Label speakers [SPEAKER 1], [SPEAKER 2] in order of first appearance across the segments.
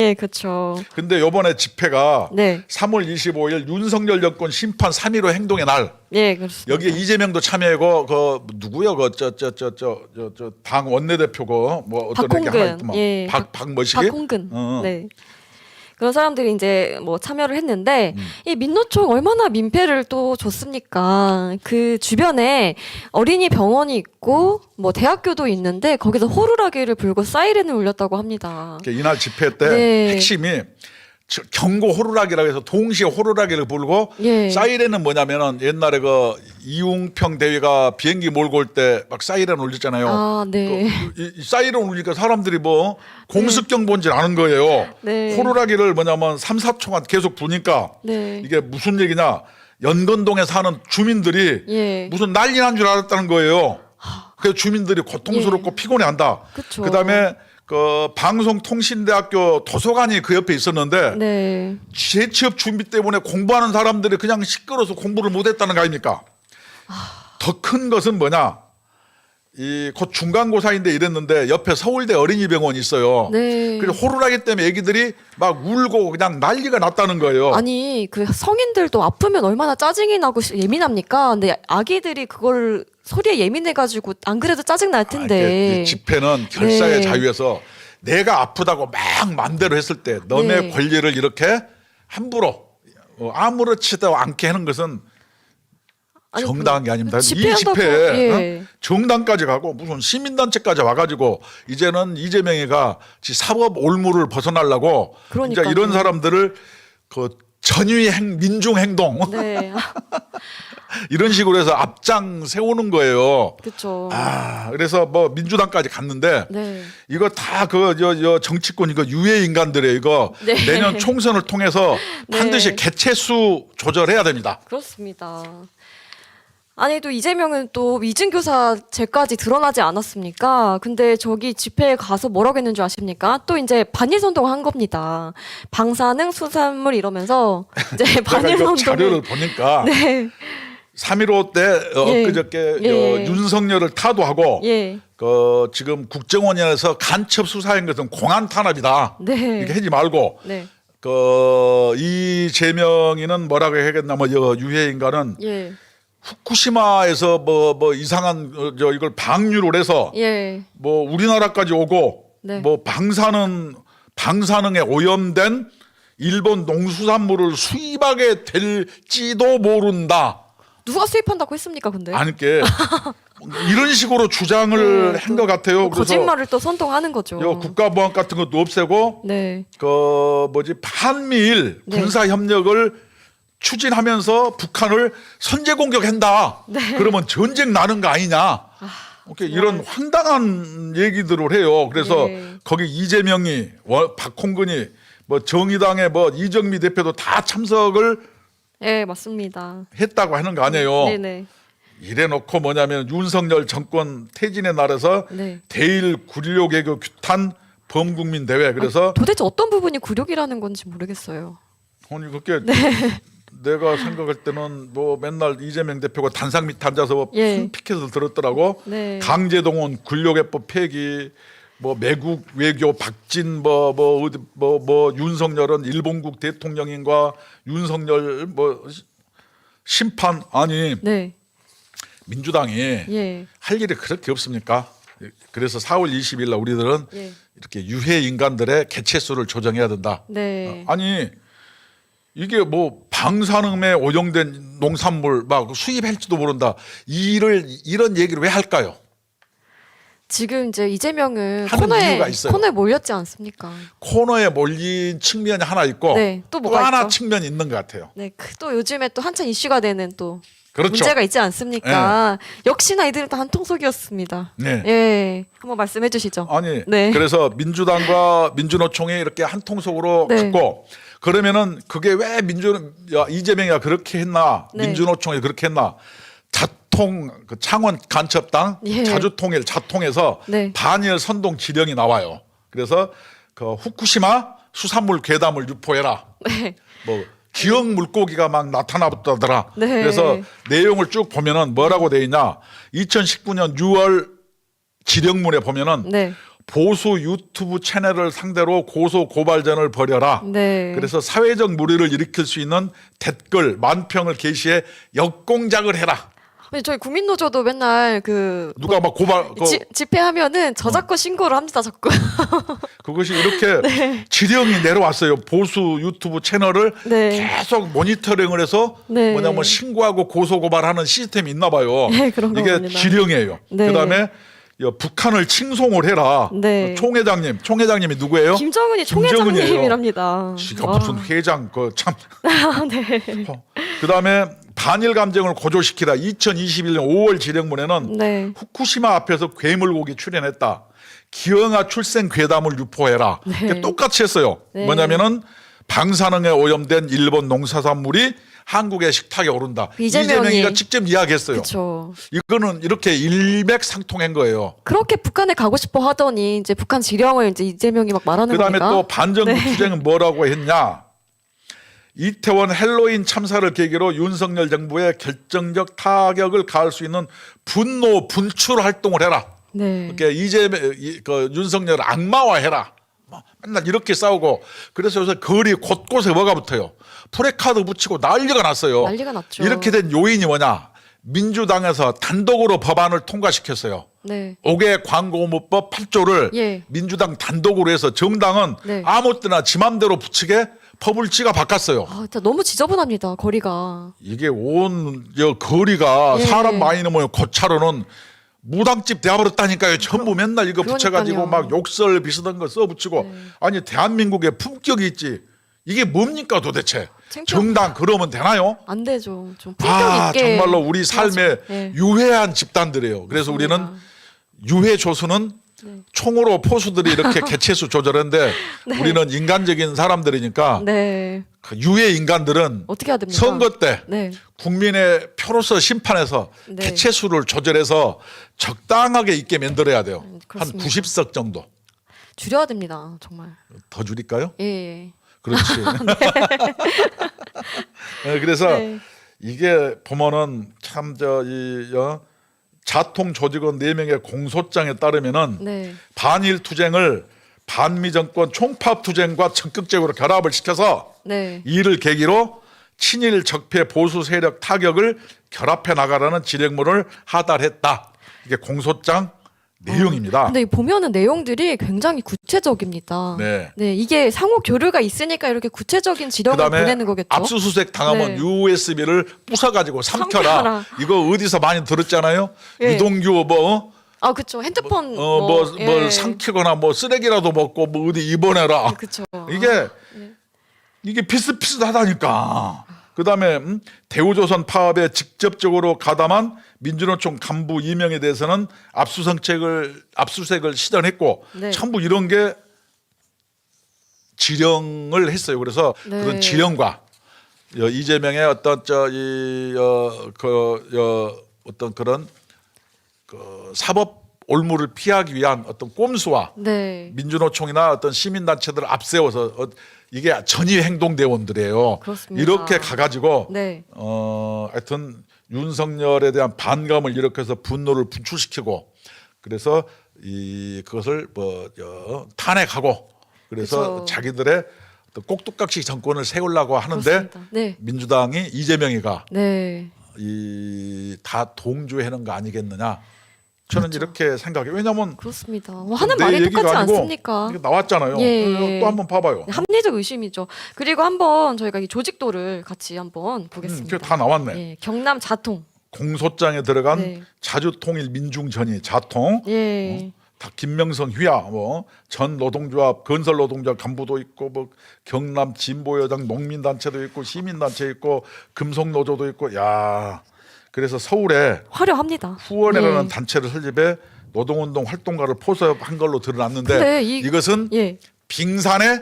[SPEAKER 1] 네, 그렇죠.
[SPEAKER 2] 근데 요번에 집회가
[SPEAKER 1] 네.
[SPEAKER 2] 3월 25일 윤석열 정권 심판 3.15 행동의 날.
[SPEAKER 1] 네, 그렇습니다.
[SPEAKER 2] 여기에 이재명도 참여하고 그 누구요? 그 당 원내대표고 뭐 어떤 얘기 하나 있더만.
[SPEAKER 1] 예.
[SPEAKER 2] 박뭐시기?
[SPEAKER 1] 박홍근.
[SPEAKER 2] 어.
[SPEAKER 1] 네. 그런 사람들이 이제 뭐 참여를 했는데 이 민노총 얼마나 민폐를 또 줬습니까? 그 주변에 어린이 병원이 있고 뭐 대학교도 있는데 거기서 호루라기를 불고 사이렌을 울렸다고 합니다.
[SPEAKER 2] 이날 집회 때
[SPEAKER 1] 네.
[SPEAKER 2] 핵심이 경고 호루라기라고 해서 동시에 호루라기를 불고
[SPEAKER 1] 예.
[SPEAKER 2] 사이렌은 뭐냐면은 옛날에 그 이웅평 대위가 비행기 몰고 올 때 막 사이렌 울렸잖아요.
[SPEAKER 1] 아, 네.
[SPEAKER 2] 이 사이렌 울리니까 사람들이 뭐 공습경보인지 아는 거예요.
[SPEAKER 1] 네.
[SPEAKER 2] 호루라기를 뭐냐면 3, 4초간 계속 부니까
[SPEAKER 1] 네.
[SPEAKER 2] 이게 무슨 얘기냐. 연건동에 사는 주민들이
[SPEAKER 1] 예.
[SPEAKER 2] 무슨 난리 난 줄 알았다는 거예요. 그래서 주민들이 고통스럽고 피곤해한다.
[SPEAKER 1] 그쵸.
[SPEAKER 2] 그다음에 그 방송통신대학교 도서관이 그 옆에 있었는데
[SPEAKER 1] 네.
[SPEAKER 2] 재취업 준비 때문에 공부하는 사람들이 그냥 시끄러워서 공부를 못했다는 거 아닙니까? 더 큰 것은 뭐냐? 이 곧 중간고사인데 이랬는데 옆에 서울대 어린이병원이 있어요.
[SPEAKER 1] 네.
[SPEAKER 2] 그래서 호루라기 때문에 애기들이 막 울고 그냥 난리가 났다는 거예요.
[SPEAKER 1] 아니 그 성인들도 아프면 얼마나 짜증이 나고 예민합니까? 근데 아기들이 그걸 소리에 예민해가지고 안 그래도 짜증 날 텐데.
[SPEAKER 2] 이 집회는 결사의
[SPEAKER 1] 네.
[SPEAKER 2] 자유에서 내가 아프다고 막 맘대로 했을 때 너의
[SPEAKER 1] 네.
[SPEAKER 2] 권리를 이렇게 함부로 아무렇지도 않게 하는 것은
[SPEAKER 1] 아니,
[SPEAKER 2] 정당한 게 아닙니다. 이
[SPEAKER 1] 집회한다고,
[SPEAKER 2] 집회에
[SPEAKER 1] 예.
[SPEAKER 2] 정당까지 가고 무슨 시민단체까지 와가지고 이제는 이재명이가 사법 올무를 벗어나려고 이제
[SPEAKER 1] 그러니까요.
[SPEAKER 2] 이런 사람들을 그 전위 민중 행동
[SPEAKER 1] 네.
[SPEAKER 2] 이런 식으로 해서 앞장 세우는 거예요.
[SPEAKER 1] 그렇죠.
[SPEAKER 2] 그래서 뭐 민주당까지 갔는데
[SPEAKER 1] 네.
[SPEAKER 2] 이거 다 그 정치권 이거 유해 인간들이에요. 이거
[SPEAKER 1] 네.
[SPEAKER 2] 내년 총선을 통해서
[SPEAKER 1] 네.
[SPEAKER 2] 반드시 개체수 조절해야 됩니다.
[SPEAKER 1] 그렇습니다. 아니 또 이재명은 또 위증교사죄까지 드러나지 않았습니까? 근데 저기 집회에 가서 뭐라고 했는 줄 아십니까? 또 이제 반일선동을 한 겁니다. 방사능 수산물 이러면서 이제
[SPEAKER 2] 제가 이거
[SPEAKER 1] 반일선동을
[SPEAKER 2] 자료를 보니까
[SPEAKER 1] 네.
[SPEAKER 2] 3.15 때
[SPEAKER 1] 예.
[SPEAKER 2] 엊그저께
[SPEAKER 1] 예.
[SPEAKER 2] 윤석열을 타도하고
[SPEAKER 1] 예.
[SPEAKER 2] 그 지금 국정원에서 간첩 수사한 것은 공안 탄압이다.
[SPEAKER 1] 네.
[SPEAKER 2] 이렇게 하지 말고
[SPEAKER 1] 네.
[SPEAKER 2] 그 이재명이는 뭐라고 해야겠냐면 유해 인간은
[SPEAKER 1] 예.
[SPEAKER 2] 후쿠시마에서 뭐 이상한 이걸 방류를 해서
[SPEAKER 1] 예.
[SPEAKER 2] 뭐 우리나라까지 오고
[SPEAKER 1] 네.
[SPEAKER 2] 뭐 방사능에 오염된 일본 농수산물을 수입하게 될지도 모른다.
[SPEAKER 1] 누가 수입한다고 했습니까, 근데?
[SPEAKER 2] 아니 게 이런 식으로 주장을
[SPEAKER 1] 네,
[SPEAKER 2] 한 것 같아요. 그래서
[SPEAKER 1] 거짓말을 또 선동하는 거죠.
[SPEAKER 2] 국가보안 같은 것도 없애고
[SPEAKER 1] 네.
[SPEAKER 2] 그 한미일
[SPEAKER 1] 네.
[SPEAKER 2] 군사 협력을 추진하면서 북한을 선제 공격한다.
[SPEAKER 1] 네.
[SPEAKER 2] 그러면 전쟁 나는 거 아니냐. 이런 황당한 얘기들을 해요. 그래서
[SPEAKER 1] 네.
[SPEAKER 2] 거기 이재명이 박홍근이 뭐 정의당의 뭐 이정미 대표도 다 참석을
[SPEAKER 1] 네, 맞습니다.
[SPEAKER 2] 했다고 하는 거 아니에요.
[SPEAKER 1] 네네.
[SPEAKER 2] 이래 놓고 뭐냐면 윤석열 정권 퇴진의 날에서
[SPEAKER 1] 네.
[SPEAKER 2] 대일 굴욕외교 규탄 범국민 대회. 그래서
[SPEAKER 1] 도대체 어떤 부분이 굴욕이라는 건지 모르겠어요.
[SPEAKER 2] 아니 그게
[SPEAKER 1] 네.
[SPEAKER 2] 내가 생각할 때는 뭐 맨날 이재명 대표가 단상 밑에 앉아서
[SPEAKER 1] 예.
[SPEAKER 2] 순픽해서 들었더라고.
[SPEAKER 1] 네.
[SPEAKER 2] 강제동원 굴욕외법 폐기, 뭐 매국 외교 박진, 뭐 윤석열은 일본국 대통령인과 윤석열 뭐 심판 아니
[SPEAKER 1] 네.
[SPEAKER 2] 민주당이
[SPEAKER 1] 예.
[SPEAKER 2] 할 일이 그렇게 없습니까? 그래서 4월 20일 날 우리들은
[SPEAKER 1] 예.
[SPEAKER 2] 이렇게 유해 인간들의 개체수를 조정해야 된다.
[SPEAKER 1] 네.
[SPEAKER 2] 아니 이게 뭐 방사능에 오염된 농산물 막 수입할지도 모른다. 이런 얘기를 왜 할까요?
[SPEAKER 1] 지금 이제 이재명은
[SPEAKER 2] 하는 이유가 있어요.
[SPEAKER 1] 코너에 몰렸지 않습니까?
[SPEAKER 2] 코너에 몰린 측면이 하나 있고
[SPEAKER 1] 네, 또
[SPEAKER 2] 또
[SPEAKER 1] 뭐가
[SPEAKER 2] 하나
[SPEAKER 1] 있죠?
[SPEAKER 2] 측면이 있는 것 같아요.
[SPEAKER 1] 네, 또 요즘에 또 한참 이슈가 되는 또
[SPEAKER 2] 그렇죠.
[SPEAKER 1] 문제가 있지 않습니까? 역시나 이들은 다 한통속이었습니다.
[SPEAKER 2] 네.
[SPEAKER 1] 예, 한번 말씀해 주시죠.
[SPEAKER 2] 아니
[SPEAKER 1] 네.
[SPEAKER 2] 그래서 민주당과 민주노총이 이렇게 한 통속으로
[SPEAKER 1] 네.
[SPEAKER 2] 갔고 그러면은 그게 왜 이재명이가 그렇게 했나
[SPEAKER 1] 네.
[SPEAKER 2] 민주노총이 그렇게 했나 그 창원 간첩당
[SPEAKER 1] 예.
[SPEAKER 2] 자주통일 자통에서
[SPEAKER 1] 네.
[SPEAKER 2] 반일 선동 지령이 나와요. 그래서 그 후쿠시마 수산물 괴담을 유포해라.
[SPEAKER 1] 네.
[SPEAKER 2] 뭐 기억 물고기가 막 나타나더라.
[SPEAKER 1] 네.
[SPEAKER 2] 그래서 내용을 쭉 보면은 뭐라고 돼 있냐? 2019년 6월 지령문에 보면은
[SPEAKER 1] 네.
[SPEAKER 2] 보수 유튜브 채널을 상대로 고소 고발전을 벌여라.
[SPEAKER 1] 네.
[SPEAKER 2] 그래서 사회적 물의를 일으킬 수 있는 댓글 만평을 게시해 역공작을 해라.
[SPEAKER 1] 아니, 저희 국민노조도 맨날 그
[SPEAKER 2] 누가 막 고발
[SPEAKER 1] 집회하면은 저작권 신고를 합니다, 자꾸.
[SPEAKER 2] 그것이 이렇게 지령이 내려왔어요. 보수 유튜브 채널을
[SPEAKER 1] 네.
[SPEAKER 2] 계속 모니터링을 해서
[SPEAKER 1] 네.
[SPEAKER 2] 뭐냐면 신고하고 고소 고발하는 시스템이 있나 봐요.
[SPEAKER 1] 네, 그런
[SPEAKER 2] 이게
[SPEAKER 1] 겁니다.
[SPEAKER 2] 지령이에요.
[SPEAKER 1] 네.
[SPEAKER 2] 그다음에 북한을 칭송을 해라.
[SPEAKER 1] 네.
[SPEAKER 2] 총회장님이 누구예요?
[SPEAKER 1] 김정은이
[SPEAKER 2] 김정은이에요.
[SPEAKER 1] 총회장님이랍니다.
[SPEAKER 2] 지가
[SPEAKER 1] 와.
[SPEAKER 2] 무슨 회장 참.
[SPEAKER 1] 네.
[SPEAKER 2] 그다음에 반일 감정을 고조시키라. 2021년 5월 지령문에는
[SPEAKER 1] 네.
[SPEAKER 2] 후쿠시마 앞에서 괴물고기 출연했다. 기영아 출생 괴담을 유포해라.
[SPEAKER 1] 네.
[SPEAKER 2] 이게 똑같이 했어요.
[SPEAKER 1] 네.
[SPEAKER 2] 뭐냐면은 방사능에 오염된 일본 농사산물이 한국의 식탁에 오른다. 이재명이가 직접 이야기했어요.
[SPEAKER 1] 그렇죠.
[SPEAKER 2] 이거는 이렇게 일맥상통한 거예요.
[SPEAKER 1] 그렇게 북한에 가고 싶어 하더니 이제 북한 지령을 이제 이재명이 막 말하는
[SPEAKER 2] 그다음에
[SPEAKER 1] 거니까.
[SPEAKER 2] 또 반정부
[SPEAKER 1] 네.
[SPEAKER 2] 투쟁은 뭐라고 했냐? 이태원 헬로윈 참사를 계기로 윤석열 정부의 결정적 타격을 가할 수 있는 분노 분출 활동을 해라.
[SPEAKER 1] 네.
[SPEAKER 2] 그 윤석열 악마화해라. 뭐 맨날 이렇게 싸우고 그래서 요새 거리 곳곳에 뭐가 붙어요. 프레카드 붙이고 난리가 났어요.
[SPEAKER 1] 난리가 났죠.
[SPEAKER 2] 이렇게 된 요인이 뭐냐? 민주당에서 단독으로 법안을 통과시켰어요.
[SPEAKER 1] 네.
[SPEAKER 2] 5개 광고무법 8조를
[SPEAKER 1] 예.
[SPEAKER 2] 민주당 단독으로 해서 정당은
[SPEAKER 1] 네.
[SPEAKER 2] 아무 때나 지 맘대로 붙이게 법을 지가 바꿨어요.
[SPEAKER 1] 아, 진짜 너무 지저분합니다. 거리가.
[SPEAKER 2] 이게 온 거리가
[SPEAKER 1] 예.
[SPEAKER 2] 사람 많이 넘어요. 고차로는 무당집 되어버렸다니까요. 전부 맨날 이거 붙여가지고
[SPEAKER 1] 그러니까요.
[SPEAKER 2] 막 욕설 비슷한 거 써붙이고
[SPEAKER 1] 네.
[SPEAKER 2] 아니 대한민국에 품격이 있지. 이게 뭡니까 도대체?
[SPEAKER 1] 창피한-
[SPEAKER 2] 정당 그러면 되나요?
[SPEAKER 1] 안 되죠. 좀 품격
[SPEAKER 2] 아
[SPEAKER 1] 있게.
[SPEAKER 2] 정말로 우리 삶에
[SPEAKER 1] 해야죠. 네.
[SPEAKER 2] 유해한 집단들이에요. 그래서 우리는
[SPEAKER 1] 맞습니다.
[SPEAKER 2] 유해 조수는 총으로 포수들이 이렇게 개체수 조절했는데 우리는 인간적인 사람들이니까
[SPEAKER 1] 네.
[SPEAKER 2] 그 유해 인간들은
[SPEAKER 1] 어떻게 해야 됩니까?
[SPEAKER 2] 선거 때
[SPEAKER 1] 네.
[SPEAKER 2] 국민의 표로서 심판해서
[SPEAKER 1] 네.
[SPEAKER 2] 개체수를 조절해서 적당하게 있게 만들어야 돼요. 한
[SPEAKER 1] 그렇습니다.
[SPEAKER 2] 90석 정도.
[SPEAKER 1] 줄여야 됩니다. 정말.
[SPEAKER 2] 더 줄일까요?
[SPEAKER 1] 예. 예.
[SPEAKER 2] 그렇지. 그래서
[SPEAKER 1] 네.
[SPEAKER 2] 이게 보면은 참 자통 조직원 4명의 공소장에 따르면은
[SPEAKER 1] 네.
[SPEAKER 2] 반일 투쟁을 반미 정권 총파업 투쟁과 적극적으로 결합을 시켜서
[SPEAKER 1] 네.
[SPEAKER 2] 이를 계기로 친일 적폐 보수 세력 타격을 결합해 나가라는 지령문을 하달했다. 이게 공소장 내용입니다.
[SPEAKER 1] 근데 보면은 내용들이 굉장히 구체적입니다.
[SPEAKER 2] 네.
[SPEAKER 1] 네, 이게 상호 교류가 있으니까 이렇게 구체적인 지령을
[SPEAKER 2] 그다음에
[SPEAKER 1] 보내는 거겠죠.
[SPEAKER 2] 압수수색 당하면
[SPEAKER 1] 네.
[SPEAKER 2] USB를 부숴가지고 삼켜라.
[SPEAKER 1] 삼켜라.
[SPEAKER 2] 이거 어디서 많이 들었잖아요.
[SPEAKER 1] 예.
[SPEAKER 2] 유동규 뭐
[SPEAKER 1] 아, 그렇죠. 핸드폰
[SPEAKER 2] 뭘 삼키거나 뭐 쓰레기라도 먹고 뭐 어디 입원해라.
[SPEAKER 1] 그렇죠.
[SPEAKER 2] 이게 비슷비슷하다니까. 그다음에 대우조선 파업에 직접적으로 가담한 민주노총 간부 2명에 대해서는 압수수색을 시전했고
[SPEAKER 1] 네.
[SPEAKER 2] 전부 이런 게 지령을 했어요. 그래서
[SPEAKER 1] 네.
[SPEAKER 2] 그런 지령과 이재명의 어떤 어떤 그런 그 사법 올무를 피하기 위한 어떤 꼼수와
[SPEAKER 1] 네.
[SPEAKER 2] 민주노총이나 어떤 시민단체들을 앞세워서 이게 전위 행동대원들이에요.
[SPEAKER 1] 그렇습니다.
[SPEAKER 2] 이렇게 가가지고
[SPEAKER 1] 네.
[SPEAKER 2] 하여튼 윤석열에 대한 반감을 일으켜서 분노를 분출시키고 그래서 그것을 탄핵하고 그래서
[SPEAKER 1] 그렇죠.
[SPEAKER 2] 자기들의 어떤 꼭두각시 정권을 세우려고 하는데
[SPEAKER 1] 그렇습니다. 네.
[SPEAKER 2] 민주당이 이재명이가
[SPEAKER 1] 네.
[SPEAKER 2] 다 동조하는 거 아니겠느냐. 저는 이렇게 생각해요. 왜냐하면
[SPEAKER 1] 그렇습니다. 뭐 하는
[SPEAKER 2] 내
[SPEAKER 1] 말이
[SPEAKER 2] 얘기가
[SPEAKER 1] 똑같지
[SPEAKER 2] 아니고
[SPEAKER 1] 않습니까?
[SPEAKER 2] 이게 나왔잖아요.
[SPEAKER 1] 예.
[SPEAKER 2] 또 한번 봐봐요.
[SPEAKER 1] 네, 합리적 의심이죠. 그리고 한번 저희가 이 조직도를 같이 한번 보겠습니다.
[SPEAKER 2] 그게 다 나왔네.
[SPEAKER 1] 예, 경남 자통.
[SPEAKER 2] 공소장에 들어간
[SPEAKER 1] 네.
[SPEAKER 2] 자주통일민중전의 자통,
[SPEAKER 1] 예.
[SPEAKER 2] 다 김명성 휘하, 전 노동조합, 건설노동조합 간부도 있고, 경남 진보여당 농민단체도 있고, 시민단체 있고, 금속노조도 있고, 야. 그래서 서울에
[SPEAKER 1] 화려합니다.
[SPEAKER 2] 후원회라는
[SPEAKER 1] 네.
[SPEAKER 2] 단체를 설립해 노동운동 활동가를 포섭한 걸로 드러났는데
[SPEAKER 1] 근데
[SPEAKER 2] 이것은
[SPEAKER 1] 예.
[SPEAKER 2] 빙산의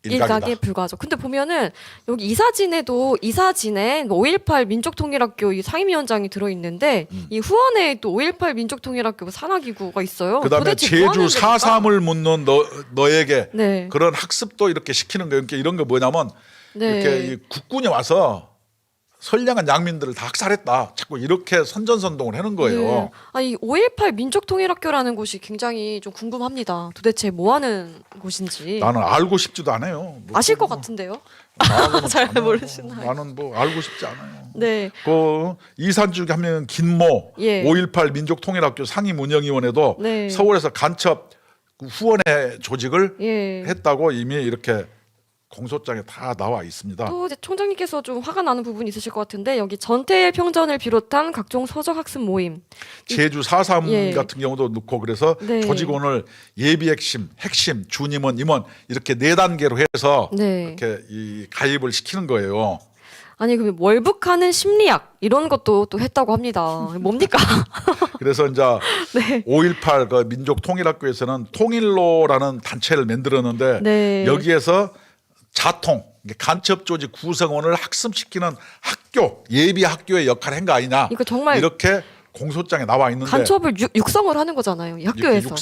[SPEAKER 2] 일각이다.
[SPEAKER 1] 일각에 불과하죠. 근데 보면은 여기 이 사진에 5.18 민족통일학교 이 상임위원장이 들어있는데 이 후원회에 또 5.18 민족통일학교 산하기구가 있어요.
[SPEAKER 2] 그다음에
[SPEAKER 1] 도대체 뭐 하는
[SPEAKER 2] 제주 4.3을 묻는 너에게
[SPEAKER 1] 네.
[SPEAKER 2] 그런 학습도 이렇게 시키는 거예요. 그러니까 이런 거 뭐냐면
[SPEAKER 1] 네.
[SPEAKER 2] 이렇게 이 국군이 와서 선량한 양민들을 다 학살했다. 자꾸 이렇게 선전선동을 하는 거예요.
[SPEAKER 1] 네. 아니 5.18 민족통일학교라는 곳이 굉장히 좀 궁금합니다. 도대체 뭐 하는 곳인지.
[SPEAKER 2] 나는 알고 싶지도 않아요. 뭐
[SPEAKER 1] 아실 것
[SPEAKER 2] 뭐,
[SPEAKER 1] 같은데요?
[SPEAKER 2] 나는
[SPEAKER 1] 잘
[SPEAKER 2] 전혀
[SPEAKER 1] 모르시나요?
[SPEAKER 2] 나는 뭐 알고 싶지 않아요.
[SPEAKER 1] 네.
[SPEAKER 2] 그 이산 중에 한 명은 김모
[SPEAKER 1] 예.
[SPEAKER 2] 5.18 민족통일학교 상임운영위원회도
[SPEAKER 1] 네.
[SPEAKER 2] 서울에서 간첩 후원회 조직을
[SPEAKER 1] 예.
[SPEAKER 2] 했다고 이미 이렇게 공소장에 다 나와 있습니다.
[SPEAKER 1] 또 이제 총장님께서 좀 화가 나는 부분이 있으실 것 같은데 여기 전태일 평전을 비롯한 각종 서적 학습 모임.
[SPEAKER 2] 제주 4.3
[SPEAKER 1] 예.
[SPEAKER 2] 같은 경우도 넣고 그래서
[SPEAKER 1] 네.
[SPEAKER 2] 조직원을 예비 핵심, 준임원, 임원 이렇게 4단계로 해서
[SPEAKER 1] 네.
[SPEAKER 2] 이렇게 이 가입을 시키는 거예요.
[SPEAKER 1] 아니 그 월북하는 심리학 이런 것도 또 했다고 합니다. 뭡니까?
[SPEAKER 2] 그래서 이제
[SPEAKER 1] 네.
[SPEAKER 2] 5.18 그 민족통일학교에서는 통일로라는 단체를 만들었는데
[SPEAKER 1] 네.
[SPEAKER 2] 여기에서 자통 간첩 조직 구성원을 학습시키는 학교 예비 학교의 역할을 한 거 아니냐
[SPEAKER 1] 이거 정말
[SPEAKER 2] 이렇게 공소장에 나와 있는데
[SPEAKER 1] 간첩을 육성을 하는 거잖아요. 이 학교에서.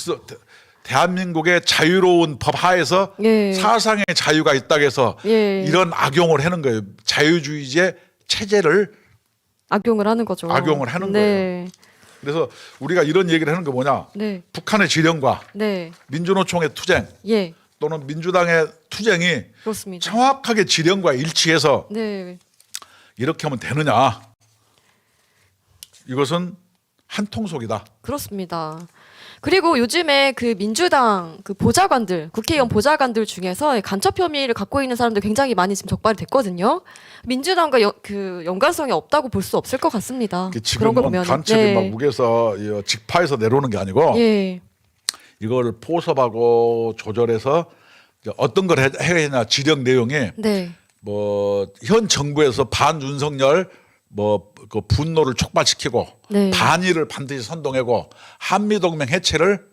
[SPEAKER 2] 대한민국의 자유로운 법 하에서
[SPEAKER 1] 예.
[SPEAKER 2] 사상의 자유가 있다고 해서
[SPEAKER 1] 예.
[SPEAKER 2] 이런 악용을 하는 거예요. 자유주의제 체제를
[SPEAKER 1] 악용을 하는 거죠.
[SPEAKER 2] 악용을 하는
[SPEAKER 1] 네.
[SPEAKER 2] 그래서 우리가 이런 얘기를 하는 거 뭐냐
[SPEAKER 1] 네.
[SPEAKER 2] 북한의 지령과
[SPEAKER 1] 네.
[SPEAKER 2] 민주노총의 투쟁
[SPEAKER 1] 예.
[SPEAKER 2] 또는 민주당의 투쟁이
[SPEAKER 1] 그렇습니다.
[SPEAKER 2] 정확하게 지령과 일치해서
[SPEAKER 1] 네.
[SPEAKER 2] 이렇게 하면 되느냐 이것은 한통속이다.
[SPEAKER 1] 그렇습니다. 그리고 요즘에 그 민주당 그 보좌관들, 국회의원 보좌관들 중에서 간첩 혐의를 갖고 있는 사람들 굉장히 많이 지금 적발이 됐거든요. 민주당과 그 연관성이 없다고 볼 수 없을 것 같습니다. 그런 걸
[SPEAKER 2] 지금은
[SPEAKER 1] 보면
[SPEAKER 2] 간첩이 막 무게서 직파에서 내려오는 게 아니고
[SPEAKER 1] 예.
[SPEAKER 2] 이걸 포섭하고 조절해서 이제 어떤 걸 해야 되냐 지령 내용이
[SPEAKER 1] 네.
[SPEAKER 2] 뭐 현 정부에서 반윤석열 뭐 그 분노를 촉발시키고
[SPEAKER 1] 네.
[SPEAKER 2] 반일을 반드시 선동하고 한미동맹 해체를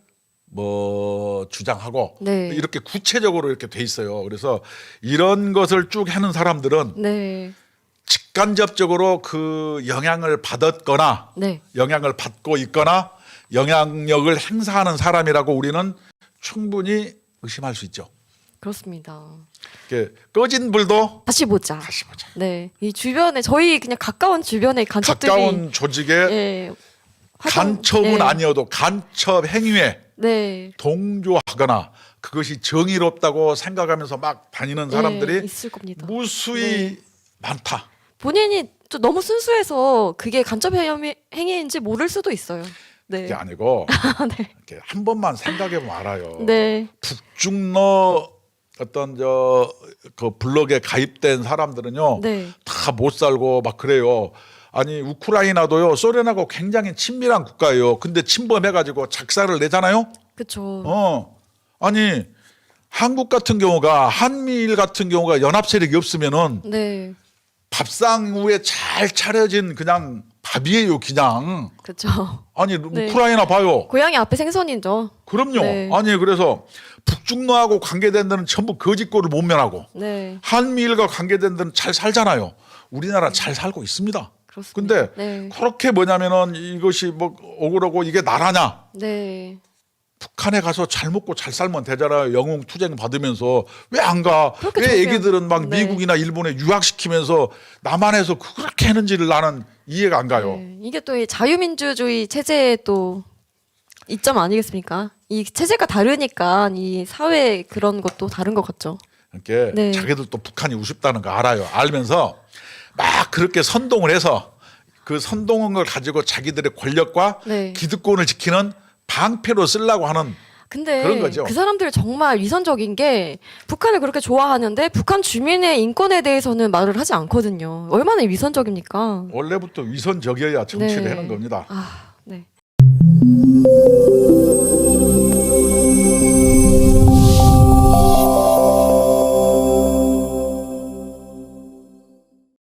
[SPEAKER 2] 뭐 주장하고
[SPEAKER 1] 네.
[SPEAKER 2] 이렇게 구체적으로 이렇게 돼 있어요. 그래서 이런 것을 쭉 하는 사람들은
[SPEAKER 1] 네.
[SPEAKER 2] 직간접적으로 그 영향을 받았거나
[SPEAKER 1] 네.
[SPEAKER 2] 영향을 받고 있거나 영향력을 행사하는 사람이라고 우리는 충분히 의심할 수 있죠.
[SPEAKER 1] 그렇습니다.
[SPEAKER 2] 이렇게 꺼진 불도
[SPEAKER 1] 다시 보자.
[SPEAKER 2] 다시 보자.
[SPEAKER 1] 네. 이 주변에 저희 그냥 가까운 주변의 간첩들이
[SPEAKER 2] 가까운 조직에
[SPEAKER 1] 예.
[SPEAKER 2] 간첩은
[SPEAKER 1] 네.
[SPEAKER 2] 아니어도 간첩 행위에
[SPEAKER 1] 네.
[SPEAKER 2] 동조하거나 그것이 정의롭다고 생각하면서 막 다니는 사람들이
[SPEAKER 1] 네, 있을 겁니다.
[SPEAKER 2] 무수히
[SPEAKER 1] 네.
[SPEAKER 2] 많다.
[SPEAKER 1] 본인이 좀 너무 순수해서 그게 간첩 행위인지 모를 수도 있어요. 네.
[SPEAKER 2] 그게 아니고
[SPEAKER 1] 네.
[SPEAKER 2] 이렇게 한 번만 생각해 보면 알아요.
[SPEAKER 1] 네.
[SPEAKER 2] 북중러 어떤 그 블록에 가입된 사람들은요
[SPEAKER 1] 네.
[SPEAKER 2] 다 못 살고 막 그래요. 아니 우크라이나도요 소련하고 굉장히 친밀한 국가예요. 근데 침범해가지고 작사를 내잖아요.
[SPEAKER 1] 그렇죠.
[SPEAKER 2] 아니 한국 같은 경우가 한미일 같은 경우가 연합 세력이 없으면은
[SPEAKER 1] 네.
[SPEAKER 2] 밥상 위에 잘 차려진 그냥 밥이에요, 그냥.
[SPEAKER 1] 그렇죠.
[SPEAKER 2] 아니
[SPEAKER 1] 네.
[SPEAKER 2] 우크라이나 봐요.
[SPEAKER 1] 고양이 앞에 생선이죠.
[SPEAKER 2] 그럼요.
[SPEAKER 1] 네.
[SPEAKER 2] 아니 그래서 북중러하고 관계된 데는 전부 거짓골을 못 면하고
[SPEAKER 1] 네.
[SPEAKER 2] 한미일과 관계된 데는 잘 살잖아요. 우리나라 잘 살고 있습니다.
[SPEAKER 1] 그렇습니다.
[SPEAKER 2] 근데
[SPEAKER 1] 네.
[SPEAKER 2] 그렇게 뭐냐면은 이것이 뭐 억울하고 이게 나라냐?
[SPEAKER 1] 네.
[SPEAKER 2] 북한에 가서 잘 먹고 잘 살면 되잖아요. 영웅 투쟁 받으면서 왜 안 가?
[SPEAKER 1] 그렇게
[SPEAKER 2] 왜
[SPEAKER 1] 저기요.
[SPEAKER 2] 애기들은 막
[SPEAKER 1] 네.
[SPEAKER 2] 미국이나 일본에 유학시키면서 남한에서 그렇게 하는지를 나는 이해가 안 가요.
[SPEAKER 1] 네. 이게 또 이 자유민주주의 체제의 또 이점 아니겠습니까? 이 체제가 다르니까 이 사회 그런 것도 다른 것 같죠.
[SPEAKER 2] 그러니까
[SPEAKER 1] 네.
[SPEAKER 2] 자기들도 북한이 우습다는 거 알아요. 알면서 막 그렇게 선동을 해서 그 선동한 걸 가지고 자기들의 권력과
[SPEAKER 1] 네.
[SPEAKER 2] 기득권을 지키는 방패로 쓰려고 하는
[SPEAKER 1] 근데
[SPEAKER 2] 그런 거죠.
[SPEAKER 1] 그 사람들 정말 위선적인 게 북한을 그렇게 좋아하는데 북한 주민의 인권에 대해서는 말을 하지 않거든요. 얼마나 위선적입니까?
[SPEAKER 2] 원래부터 위선적이어야 정치를
[SPEAKER 1] 네.
[SPEAKER 2] 하는 겁니다.
[SPEAKER 1] 아, 네.